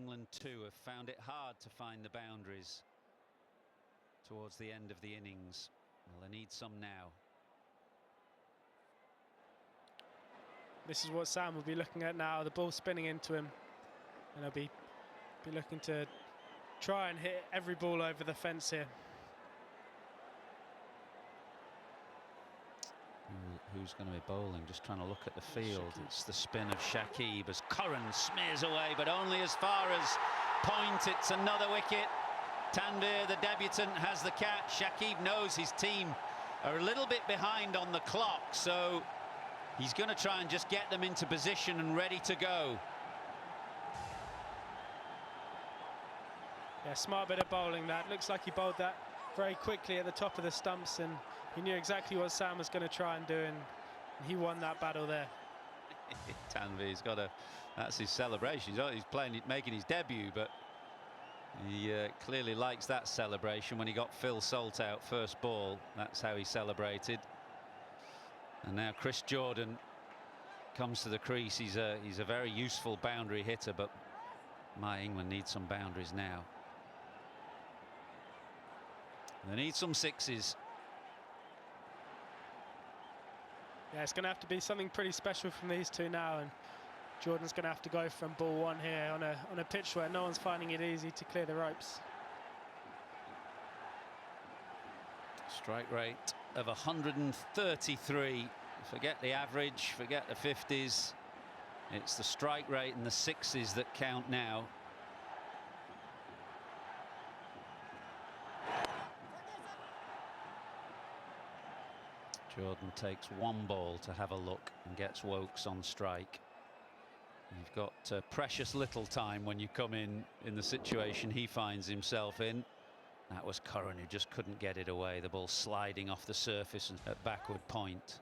England too have found it hard to find the boundaries towards the end of the innings. Well, they need some now. This is what Sam will be looking at now, the ball spinning into him, and he'll be looking to try and hit every ball over the fence here. Who's going to be bowling? Just trying to look at the field. It's the spin of Shakib as Curran smears away, but only as far as point. It's another wicket. Tanvir, the debutant, has the catch. Shakib knows his team are a little bit behind on the clock, so he's going to try and just get them into position and ready to go. Yeah, smart bit of bowling that. Looks like he bowled that very quickly at the top of the stumps, and he knew exactly what Sam was going to try and do, and he won that battle there. Tanvir's got that's his celebration. He's playing, making his debut, but he clearly likes that celebration. When he got Phil Salt out first ball, that's how he celebrated. And now Chris Jordan comes to the crease. He's a very useful boundary hitter, but my England needs some boundaries now. They need some sixes. Yeah, it's going to have to be something pretty special from these two now, and Jordan's going to have to go from ball one here on a pitch where no one's finding it easy to clear the ropes. Strike rate of 133. Forget the average, forget the 50s. It's the strike rate and the sixes that count now. Jordan takes one ball to have a look and gets Woakes on strike. You've got precious little time when you come in the situation he finds himself in. That was Curran who just couldn't get it away. The ball sliding off the surface at backward point.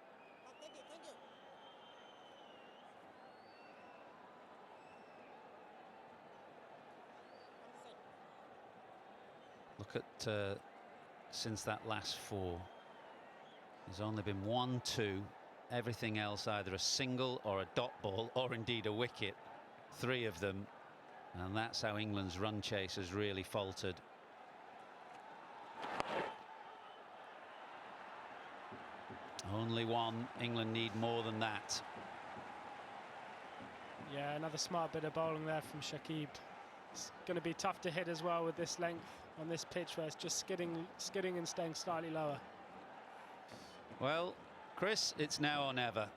Look at since that last four. There's only been 1-2. Everything else either a single or a dot ball or indeed a wicket. 3 of them. And that's how England's run chase has really faltered. Only one. England need more than that. Yeah, another smart bit of bowling there from Shakib. It's going to be tough to hit as well with this length on this pitch where it's just skidding and staying slightly lower. Well, Chris, it's now or never.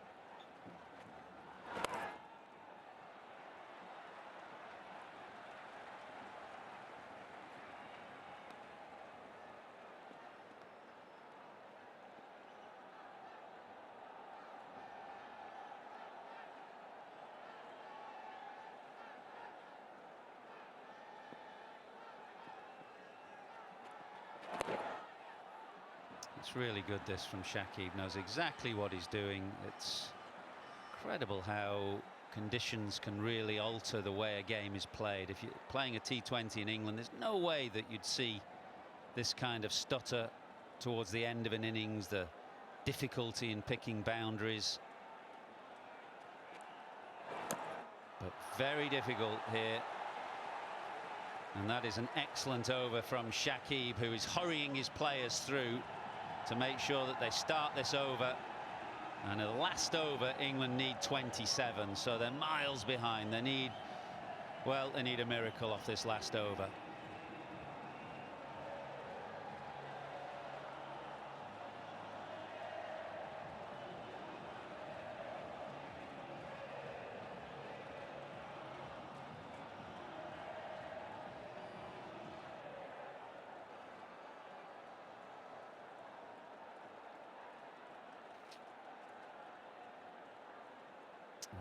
It's really good, this, from Shakib. Knows exactly what he's doing. It's incredible how conditions can really alter the way a game is played. If you're playing a T20 in England, there's no way that you'd see this kind of stutter towards the end of an innings, the difficulty in picking boundaries. But very difficult here. And that is an excellent over from Shakib, who is hurrying his players through to make sure that they start this over. And a last over, England need 27, so they're miles behind. They need a miracle off this last over.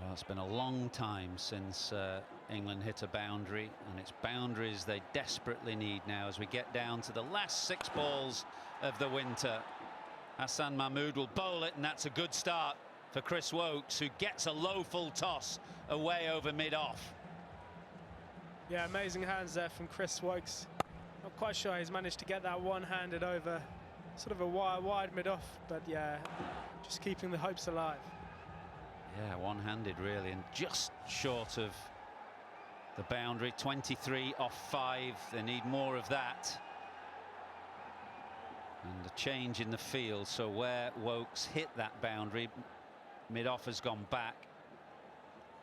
Well, it's been a long time since England hit a boundary, and it's boundaries they desperately need now as we get down to the last 6 balls of the winter. Hassan Mahmood will bowl it, and that's a good start for Chris Woakes, who gets a low full toss away over mid-off. Yeah, amazing hands there from Chris Woakes. Not quite sure he's managed to get that one-handed over, sort of a wide mid-off, but yeah, just keeping the hopes alive. Yeah, one-handed really, and just short of the boundary. 23 off 5. They need more of that. And a change in the field, so where Wokes hit that boundary, mid-off has gone back.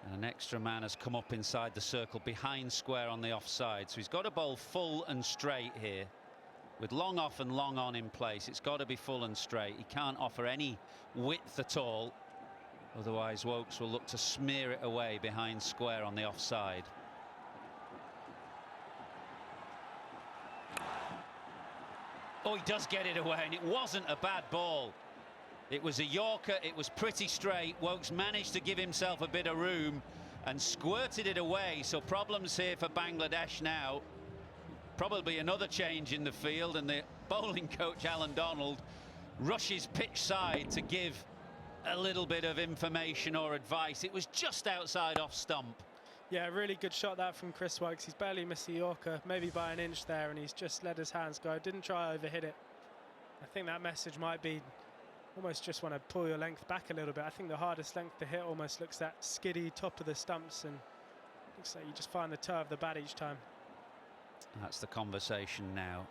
And an extra man has come up inside the circle behind square on the offside. So he's got to bowl full and straight here. With long off and long on in place, it's got to be full and straight. He can't offer any width at all. Otherwise, Wokes will look to smear it away behind square on the offside. Oh, he does get it away, and it wasn't a bad ball. It was a Yorker, it was pretty straight. Wokes managed to give himself a bit of room and squirted it away. So problems here for Bangladesh now. Probably another change in the field, and the bowling coach Alan Donald rushes pitch side to give a little bit of information or advice. It was just outside off stump. Yeah, really good shot that from Chris Wokes. He's barely missed the Yorker, maybe by an inch there, and he's just let his hands go. Didn't try overhit it. I think that message might be almost just want to pull your length back a little bit. I think the hardest length to hit almost looks that skiddy top of the stumps, and looks like you just find the toe of the bat each time. That's the conversation now.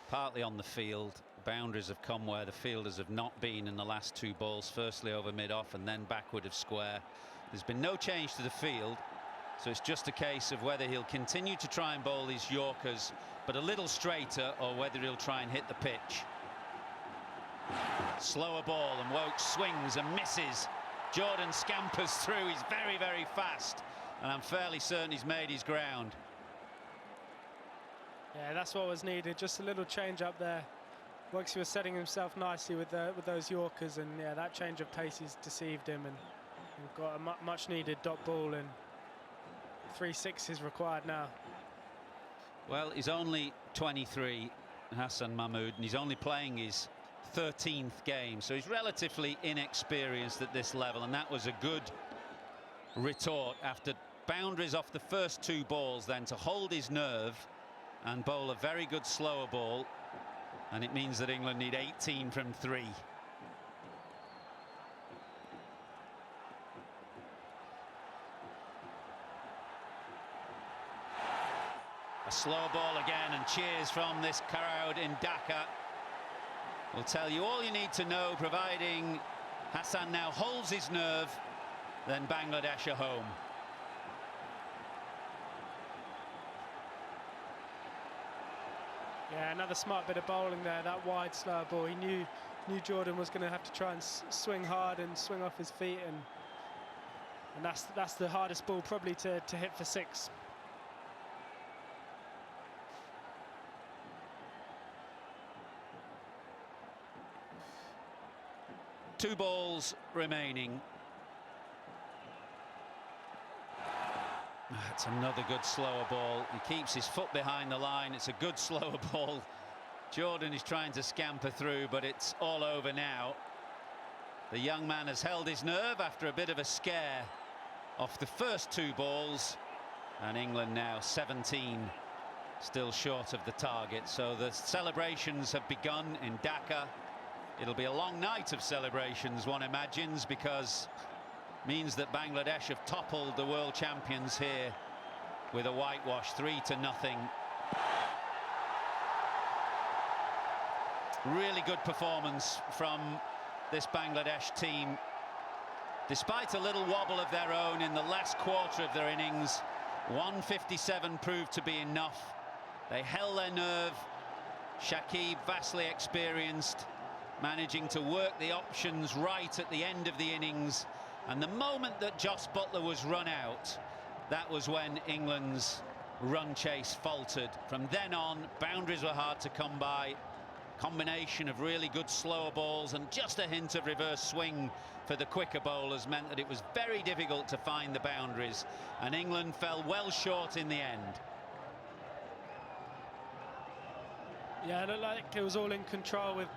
Partly on the field. Boundaries have come where the fielders have not been in the last 2 balls. Firstly over mid-off and then backward of square. There's been no change to the field, so it's just a case of whether he'll continue to try and bowl these Yorkers but a little straighter, or whether he'll try and hit the pitch. Slower ball, and Wokes swings and misses. Jordan scampers through. He's very, very fast, and I'm fairly certain he's made his ground. Yeah, that's what was needed. Just a little change up there. Wokes was setting himself nicely with those Yorkers, and yeah, that change of pace has deceived him, and got a much needed dot ball, and 3 6s required now. Well, he's only 23, Hassan Mahmood, and he's only playing his 13th game, so he's relatively inexperienced at this level, and that was a good retort after boundaries off the first 2 balls, then to hold his nerve and bowl a very good slower ball, and it means that England need 18 from 3. A slow ball again, and cheers from this crowd in Dhaka will tell you all you need to know. Providing Hassan now holds his nerve, then Bangladesh are home. Yeah, another smart bit of bowling there. That wide slow ball. He knew Jordan was going to have to try and swing hard and swing off his feet, and that's the hardest ball probably to hit for 6. Two balls remaining. That's another good slower ball. He keeps his foot behind the line. It's a good slower ball. Jordan is trying to scamper through, but it's all over now. The young man has held his nerve after a bit of a scare off the first 2 balls, and England now 17 still short of the target. So the celebrations have begun in Dhaka. It'll be a long night of celebrations, one imagines, because it means that Bangladesh have toppled the world champions here with a whitewash, 3-0. Really good performance from this Bangladesh team. Despite a little wobble of their own in the last quarter of their innings, 157 proved to be enough. They held their nerve. Shakib, vastly experienced, managing to work the options right at the end of the innings, and the moment that Jos Buttler was run out, that was when England's run chase faltered. From then on, boundaries were hard to come by. Combination of really good slower balls and just a hint of reverse swing for the quicker bowlers meant that it was very difficult to find the boundaries, and England fell well short in the end. Yeah, it looked like it was all in control with